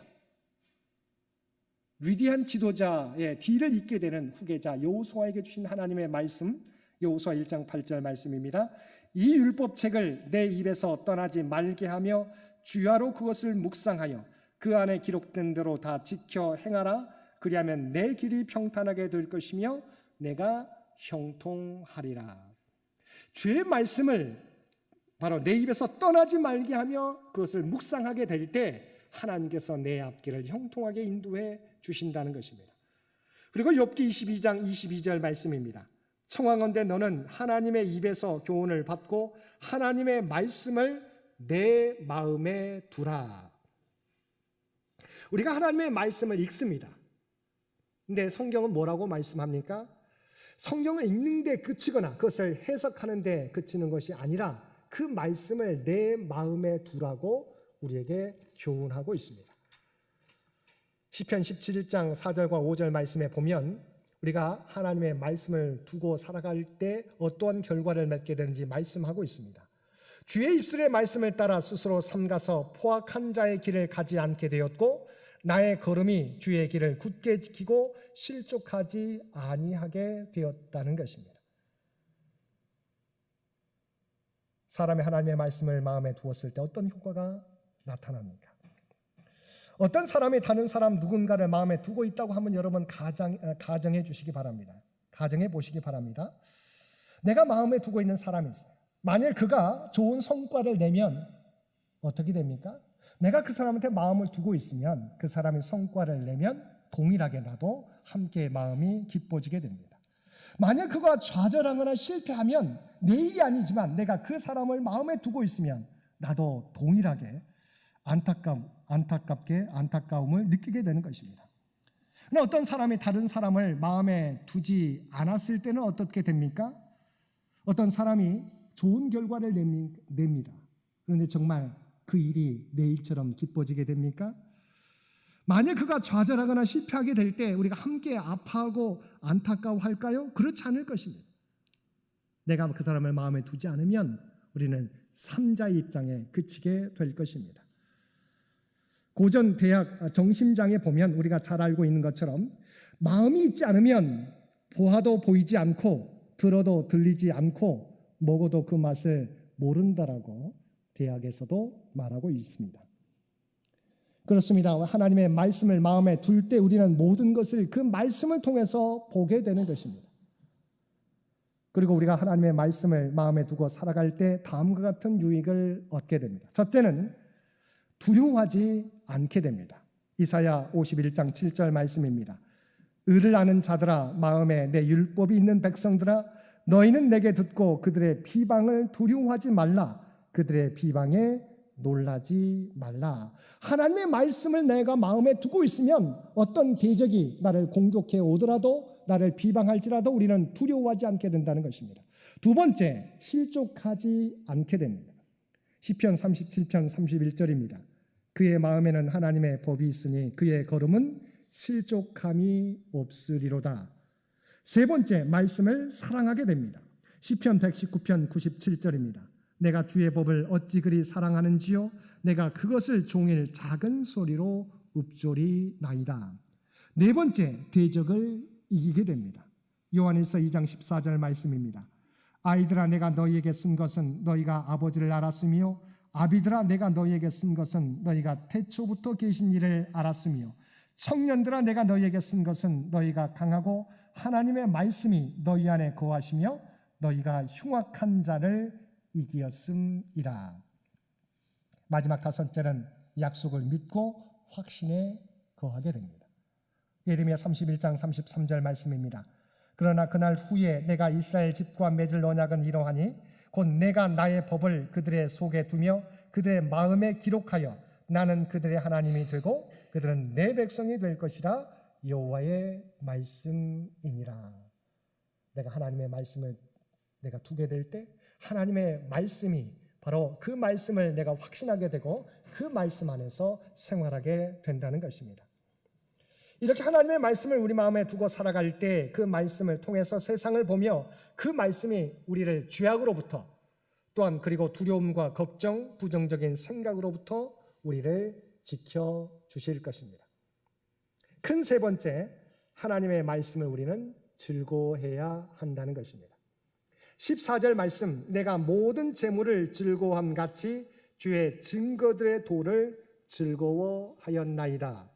위대한 지도자의 뒤를 잇게 되는 후계자 여호수아에게 주신 하나님의 말씀, 여호수아 1장 8절 말씀입니다. 이 율법책을 내 입에서 떠나지 말게 하며 주야로 그것을 묵상하여 그 안에 기록된 대로 다 지켜 행하라. 그리하면 내 길이 평탄하게 될 것이며 내가 형통하리라. 주의 말씀을 바로 내 입에서 떠나지 말게 하며 그것을 묵상하게 될 때 하나님께서 내 앞길을 형통하게 인도해 주신다는 것입니다. 그리고 욥기 22장 22절 말씀입니다. 청하건대 너는 하나님의 입에서 교훈을 받고 하나님의 말씀을 내 마음에 두라. 우리가 하나님의 말씀을 읽습니다. 근데 성경은 뭐라고 말씀합니까? 성경을 읽는데 그치거나 그것을 해석하는데 그치는 것이 아니라 그 말씀을 내 마음에 두라고 우리에게 교훈하고 있습니다. 시편 17장 4절과 5절 말씀에 보면 우리가 하나님의 말씀을 두고 살아갈 때 어떠한 결과를 맺게 되는지 말씀하고 있습니다. 주의 입술의 말씀을 따라 스스로 삼가서 포악한 자의 길을 가지 않게 되었고 나의 걸음이 주의 길을 굳게 지키고 실족하지 아니하게 되었다는 것입니다. 사람이 하나님의 말씀을 마음에 두었을 때 어떤 효과가 나타납니까? 어떤 사람이 다른 사람 누군가를 마음에 두고 있다고 하면 여러분 가정해 주시기 바랍니다. 가정해 보시기 바랍니다. 내가 마음에 두고 있는 사람이 있어요. 만일 그가 좋은 성과를 내면 어떻게 됩니까? 내가 그 사람한테 마음을 두고 있으면 그 사람이 성과를 내면 동일하게 나도 함께 마음이 기뻐지게 됩니다. 만약 그가 좌절하거나 실패하면 내 일이 아니지만 내가 그 사람을 마음에 두고 있으면 나도 동일하게 안타까움을 느끼게 되는 것입니다. 그러나 어떤 사람이 다른 사람을 마음에 두지 않았을 때는 어떻게 됩니까? 어떤 사람이 좋은 결과를 냅니다. 그런데 정말 그 일이 내 일처럼 기뻐지게 됩니까? 만일 그가 좌절하거나 실패하게 될 때 우리가 함께 아파하고 안타까워할까요? 그렇지 않을 것입니다. 내가 그 사람을 마음에 두지 않으면 우리는 삼자의 입장에 그치게 될 것입니다. 고전 대학 정심장에 보면 우리가 잘 알고 있는 것처럼 마음이 있지 않으면 보아도 보이지 않고 들어도 들리지 않고 먹어도 그 맛을 모른다라고 대학에서도 말하고 있습니다. 그렇습니다. 하나님의 말씀을 마음에 둘 때 우리는 모든 것을 그 말씀을 통해서 보게 되는 것입니다. 그리고 우리가 하나님의 말씀을 마음에 두고 살아갈 때 다음과 같은 유익을 얻게 됩니다. 첫째는 두려워하지 않게 됩니다. 이사야 51장 7절 말씀입니다. 의를 아는 자들아, 마음에 내 율법이 있는 백성들아, 너희는 내게 듣고 그들의 비방을 두려워하지 말라. 그들의 비방에 놀라지 말라. 하나님의 말씀을 내가 마음에 두고 있으면 어떤 대적이 나를 공격해 오더라도, 나를 비방할지라도 우리는 두려워하지 않게 된다는 것입니다. 두 번째, 실족하지 않게 됩니다. 시편 37편 31절입니다. 그의 마음에는 하나님의 법이 있으니 그의 걸음은 실족함이 없으리로다. 세 번째, 말씀을 사랑하게 됩니다. 시편 119편 97절입니다. 내가 주의 법을 어찌 그리 사랑하는지요, 내가 그것을 종일 작은 소리로 읊조리나이다. 네 번째, 대적을 이기게 됩니다. 요한일서 2장 14절 말씀입니다. 아이들아, 내가 너희에게 쓴 것은 너희가 아버지를 알았으며, 아비들아, 내가 너희에게 쓴 것은 너희가 태초부터 계신 이를 알았으며, 청년들아, 내가 너희에게 쓴 것은 너희가 강하고 하나님의 말씀이 너희 안에 거하시며 너희가 흉악한 자를 이기었음이라. 마지막 다섯째는 약속을 믿고 확신에 거하게 됩니다. 예레미야 31장 33절 말씀입니다. 그러나 그날 후에 내가 이스라엘 집과 맺을 언약은 이러하니 곧 내가 나의 법을 그들의 속에 두며 그들의 마음에 기록하여 나는 그들의 하나님이 되고 그들은 내 백성이 될 것이라. 여호와의 말씀이니라. 내가 하나님의 말씀을 내가 두게 될 때 하나님의 말씀이 바로 그 말씀을 내가 확신하게 되고 그 말씀 안에서 생활하게 된다는 것입니다. 이렇게 하나님의 말씀을 우리 마음에 두고 살아갈 때 그 말씀을 통해서 세상을 보며 그 말씀이 우리를 죄악으로부터 또한 그리고 두려움과 걱정, 부정적인 생각으로부터 우리를 지켜주실 것입니다. 큰 세 번째, 하나님의 말씀을 우리는 즐거워해야 한다는 것입니다. 14절 말씀, 내가 모든 재물을 즐거워함 같이 주의 증거들의 도를 즐거워하였나이다.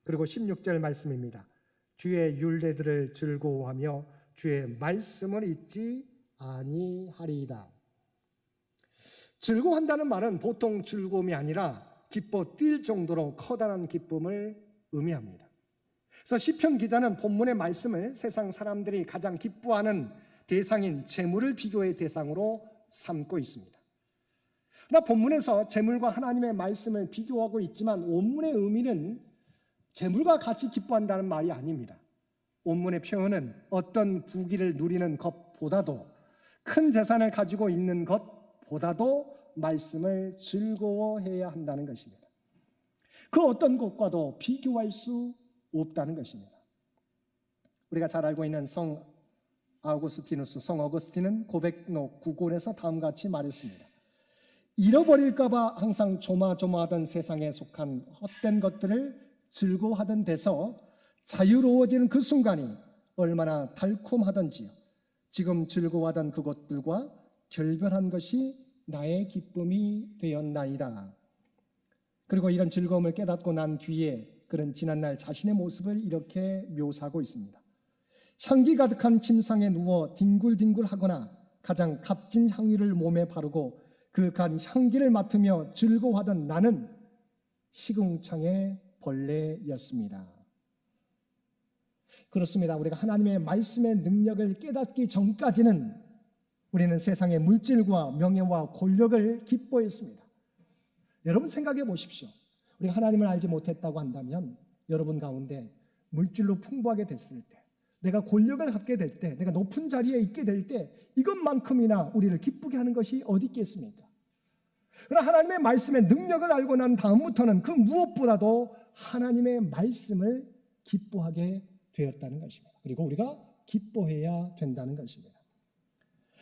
그리고 16절 말씀입니다. 주의 율례들을 즐거워하며 주의 말씀을 잊지 아니하리이다. 즐거워한다는 말은 보통 즐거움이 아니라 기뻐 뛸 정도로 커다란 기쁨을 의미합니다. 그래서 시편 기자는 본문의 말씀을 세상 사람들이 가장 기뻐하는 대상인 재물을 비교의 대상으로 삼고 있습니다. 그러나 본문에서 재물과 하나님의 말씀을 비교하고 있지만 원문의 의미는 재물과 같이 기뻐한다는 말이 아닙니다. 원문의 표현은 어떤 부귀를 누리는 것보다도 큰 재산을 가지고 있는 것보다도 말씀을 즐거워해야 한다는 것입니다. 그 어떤 것과도 비교할 수 없다는 것입니다. 우리가 잘 알고 있는 성 어거스틴은 고백록 9권에서 다음과 같이 말했습니다. 잃어버릴까봐 항상 조마조마하던 세상에 속한 헛된 것들을 즐거워하던 데서 자유로워지는 그 순간이 얼마나 달콤하던지요. 지금 즐거워하던 그것들과 결별한 것이 나의 기쁨이 되었나이다. 그리고 이런 즐거움을 깨닫고 난 뒤에 그는 지난날 자신의 모습을 이렇게 묘사하고 있습니다. 향기 가득한 침상에 누워 뒹굴뒹굴하거나 가장 값진 향유를 몸에 바르고 그윽한 향기를 맡으며 즐거워하던 나는 시궁창의 벌레였습니다. 그렇습니다. 우리가 하나님의 말씀의 능력을 깨닫기 전까지는 우리는 세상의 물질과 명예와 권력을 기뻐했습니다. 여러분 생각해 보십시오. 우리가 하나님을 알지 못했다고 한다면 여러분 가운데 물질로 풍부하게 됐을 때, 내가 권력을 갖게 될 때, 내가 높은 자리에 있게 될 때 이것만큼이나 우리를 기쁘게 하는 것이 어디 있겠습니까? 그러나 하나님의 말씀의 능력을 알고 난 다음부터는 그 무엇보다도 하나님의 말씀을 기뻐하게 되었다는 것입니다. 그리고 우리가 기뻐해야 된다는 것입니다.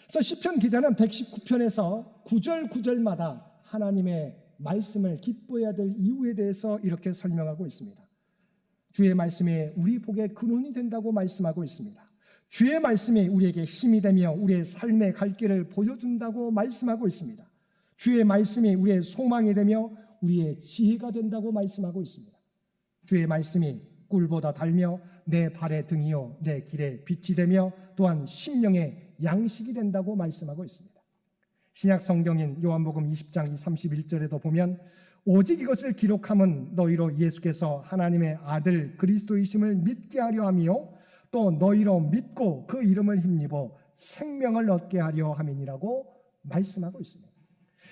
그래서 시편 기자는 119편에서 구절 구절마다 하나님의 말씀을 기뻐해야 될 이유에 대해서 이렇게 설명하고 있습니다. 주의 말씀이 우리 복의 근원이 된다고 말씀하고 있습니다. 주의 말씀이 우리에게 힘이 되며 우리의 삶의 갈 길을 보여준다고 말씀하고 있습니다. 주의 말씀이 우리의 소망이 되며 우리의 지혜가 된다고 말씀하고 있습니다. 주의 말씀이 꿀보다 달며 내 발의 등이요 내 길의 빛이 되며 또한 심령의 양식이 된다고 말씀하고 있습니다. 신약 성경인 요한복음 20장 31절에도 보면 오직 이것을 기록함은 너희로 예수께서 하나님의 아들 그리스도이심을 믿게 하려 함이요 또 너희로 믿고 그 이름을 힘입어 생명을 얻게 하려 함이니라고 말씀하고 있습니다.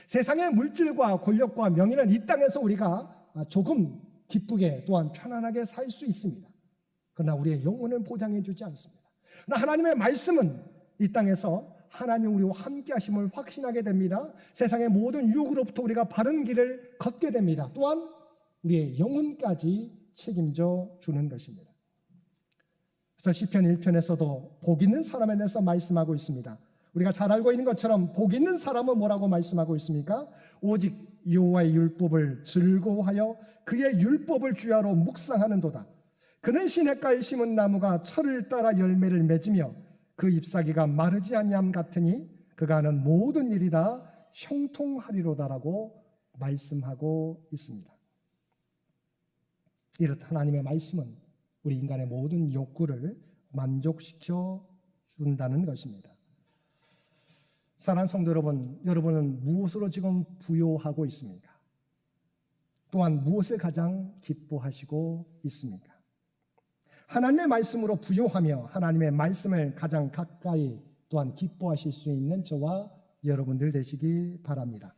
세상의 물질과 권력과 명예는 이 땅에서 우리가 조금 기쁘게 또한 편안하게 살 수 있습니다. 그러나 우리의 영혼을 보장해 주지 않습니다. 그러나 하나님의 말씀은 이 땅에서 하나님 우리와 함께 하심을 확신하게 됩니다. 세상의 모든 유혹으로부터 우리가 바른 길을 걷게 됩니다. 또한 우리의 영혼까지 책임져 주는 것입니다. 그래서 시편 1편에서도 복 있는 사람에 대해서 말씀하고 있습니다. 우리가 잘 알고 있는 것처럼 복 있는 사람은 뭐라고 말씀하고 있습니까? 오직 여호와의 율법을 즐거워하여 그의 율법을 주야로 묵상하는도다. 그는 시냇가에 심은 나무가 철을 따라 열매를 맺으며 그 잎사귀가 마르지 아니함 같으니 그가 하는 모든 일이 다 형통하리로다라고 말씀하고 있습니다. 이렇듯 하나님의 말씀은 우리 인간의 모든 욕구를 만족시켜 준다는 것입니다. 사랑하는 성도 여러분, 여러분은 무엇으로 지금 부요하고 있습니까? 또한 무엇을 가장 기뻐하시고 있습니까? 하나님의 말씀으로 부요하며 하나님의 말씀을 가장 가까이 또한 기뻐하실 수 있는 저와 여러분들 되시기 바랍니다.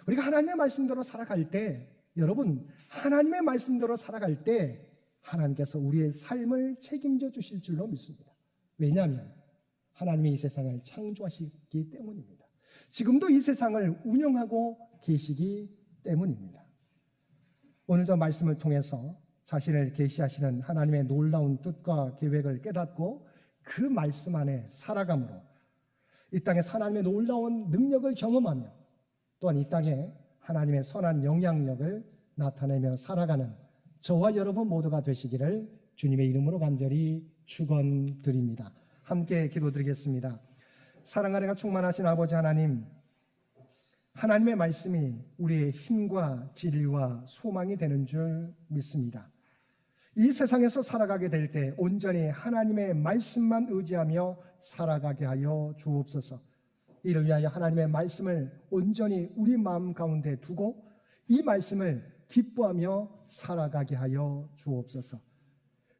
우리가 하나님의 말씀대로 살아갈 때, 여러분 하나님의 말씀대로 살아갈 때 하나님께서 우리의 삶을 책임져 주실 줄로 믿습니다. 왜냐하면 하나님이 이 세상을 창조하시기 때문입니다. 지금도 이 세상을 운영하고 계시기 때문입니다. 오늘도 말씀을 통해서 자신을 계시하시는 하나님의 놀라운 뜻과 계획을 깨닫고 그 말씀 안에 살아감으로 이 땅에서 하나님의 놀라운 능력을 경험하며 또한 이 땅에 하나님의 선한 영향력을 나타내며 살아가는 저와 여러분 모두가 되시기를 주님의 이름으로 간절히 축원드립니다. 함께 기도드리겠습니다. 사랑하리가 충만하신 아버지 하나님, 하나님의 말씀이 우리의 힘과 진리와 소망이 되는 줄 믿습니다. 이 세상에서 살아가게 될 때 온전히 하나님의 말씀만 의지하며 살아가게 하여 주옵소서. 이를 위하여 하나님의 말씀을 온전히 우리 마음 가운데 두고 이 말씀을 기뻐하며 살아가게 하여 주옵소서.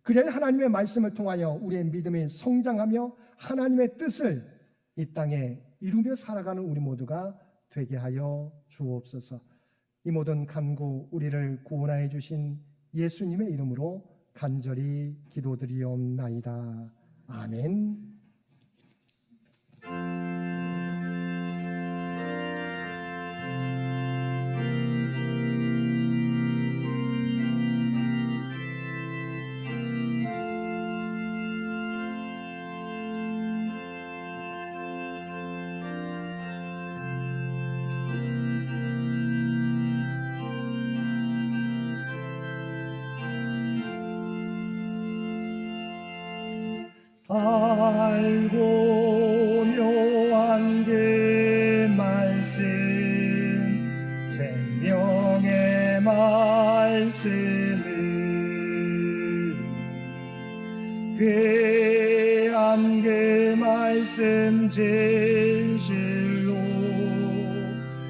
그래야 하나님의 말씀을 통하여 우리의 믿음이 성장하며 하나님의 뜻을 이 땅에 이루며 살아가는 우리 모두가 되게 하여 주옵소서. 이 모든 간구 우리를 구원하여 주신 예수님의 이름으로 간절히 기도드리옵나이다. 아멘. 알고 묘한 그 말씀 생명의 말씀을 귀한 그 말씀 진실로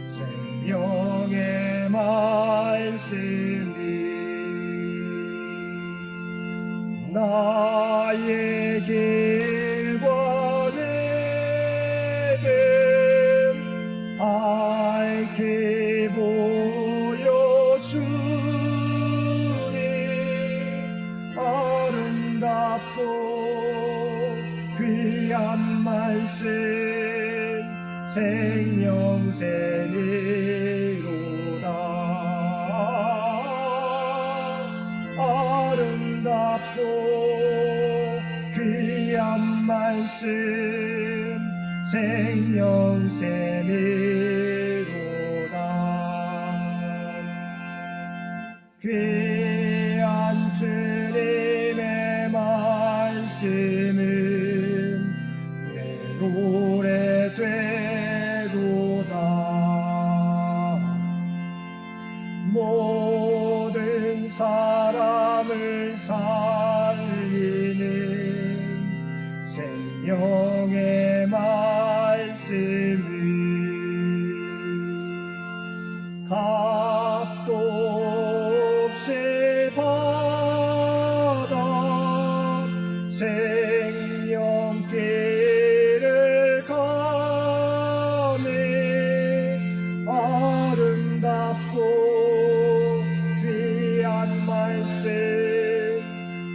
생명의 말씀이 나의 길과 내 길 밝히 보여주니 아름답고 귀한 말씀 생명새니로다. 아름답고 귀한 말씀 생명새니로다. 귀한 주님의 말씀은 내 노래 되도다. 모든 사람을 살리는 생명의 말씀을 값도 없이 받아 생명길을 가네. 아름답고 귀한 말씀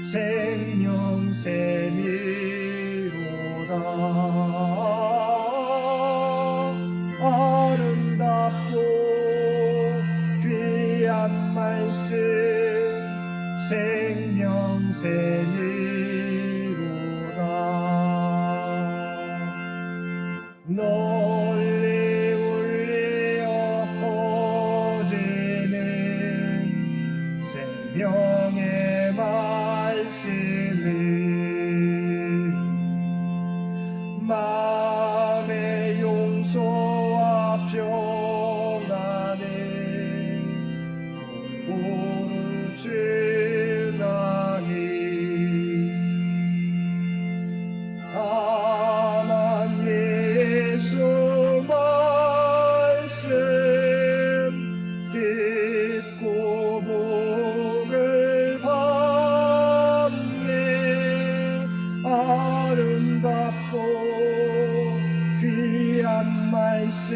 생명샘이로다. 아름답고 귀한 말씀 생명샘이로다. 널리 울리어 퍼지는 생명의 말씀을 마음의 용서와 평안을 골고루 주나니. 다만 예수 말씀 듣고 복을 받네. 아름답고 귀한 말씀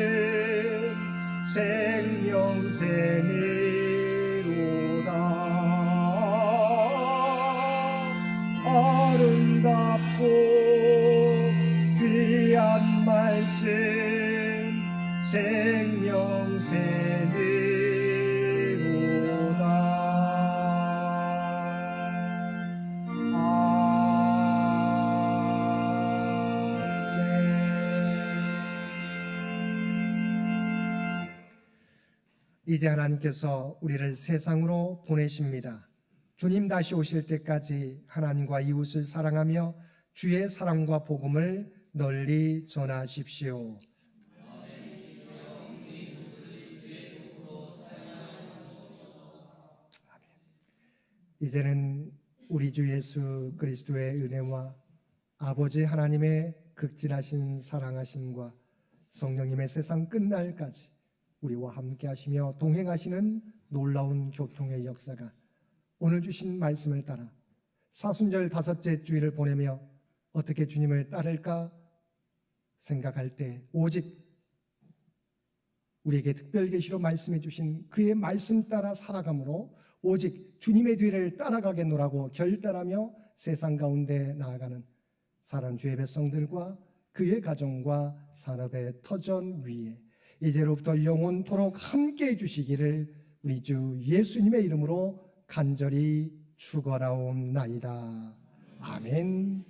생명샘이로다. 아름답고 귀한 말씀 생명샘이로다. 이제 하나님께서 우리를 세상으로 보내십니다. 주님 다시 오실 때까지 하나님과 이웃을 사랑하며 주의 사랑과 복음을 널리 전하십시오. 이제는 우리 주 예수 그리스도의 은혜와 아버지 하나님의 극진하신 사랑하심과 성령님의 세상 끝날까지 우리와 함께 하시며 동행하시는 놀라운 교통의 역사가 오늘 주신 말씀을 따라 사순절 다섯째 주일을 보내며 어떻게 주님을 따를까 생각할 때 오직 우리에게 특별 계시로 말씀해 주신 그의 말씀 따라 살아감으로 오직 주님의 뒤를 따라가겠노라고 결단하며 세상 가운데 나아가는 사랑 주의 백성들과 그의 가정과 산업의 터전 위에 이제로부터 영원토록 함께 해주시기를 우리 주 예수님의 이름으로 간절히 축원하옵나이다. 아멘.